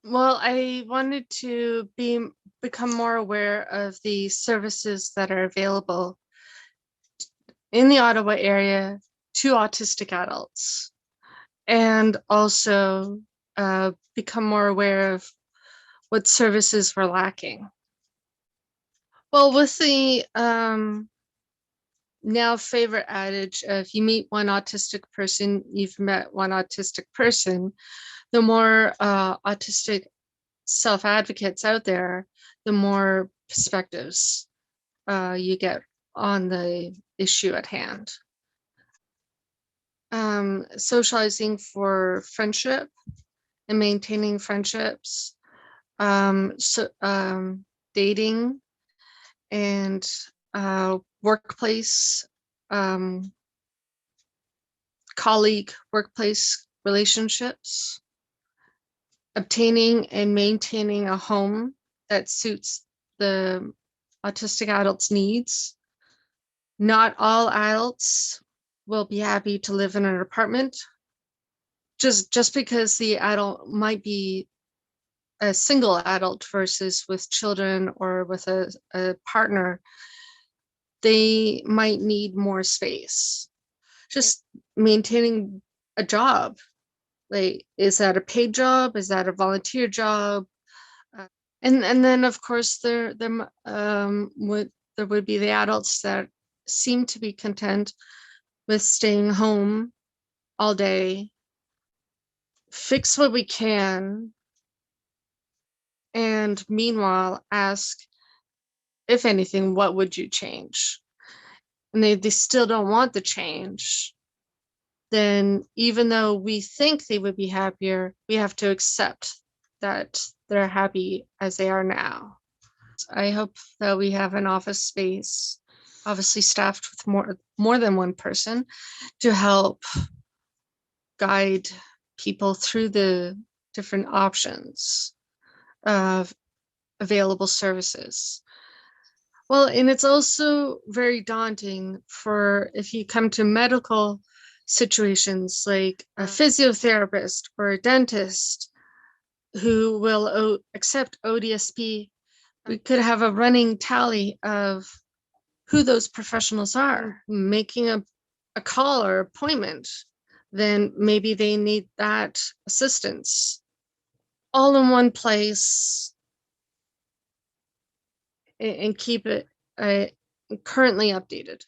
Well, I wanted to become more aware of the services that are available in the Ottawa area to autistic adults, and also become more aware of what services we're lacking. Well, with the now favorite adage of you meet one autistic person, you've met one autistic person, the more autistic self-advocates out there, the more perspectives you get on the issue at hand. Socializing for friendship and maintaining friendships, dating and workplace, um, colleague workplace relationships, obtaining and maintaining a home that suits the autistic adult's needs. Not all adults will be happy to live in an apartment. Just because the adult might be a single adult versus with children or with a partner, they might need more space. Just maintaining a job. Like, is that a paid job? Is that a volunteer job? And then of course there would be the adults that seem to be content with staying home all day, fix what we can, and meanwhile ask, if anything, what would you change? And they still don't want the change. Then even though we think they would be happier, we have to accept that they're happy as they are now. I hope that we have an office space, obviously staffed with more than one person, to help guide people through the different options of available services. Well, and it's also very daunting for if you come to medical situations like a physiotherapist or a dentist who will accept ODSP. We could have a running tally of who those professionals are, making a call or appointment, then maybe they need that assistance all in one place, and keep it currently updated.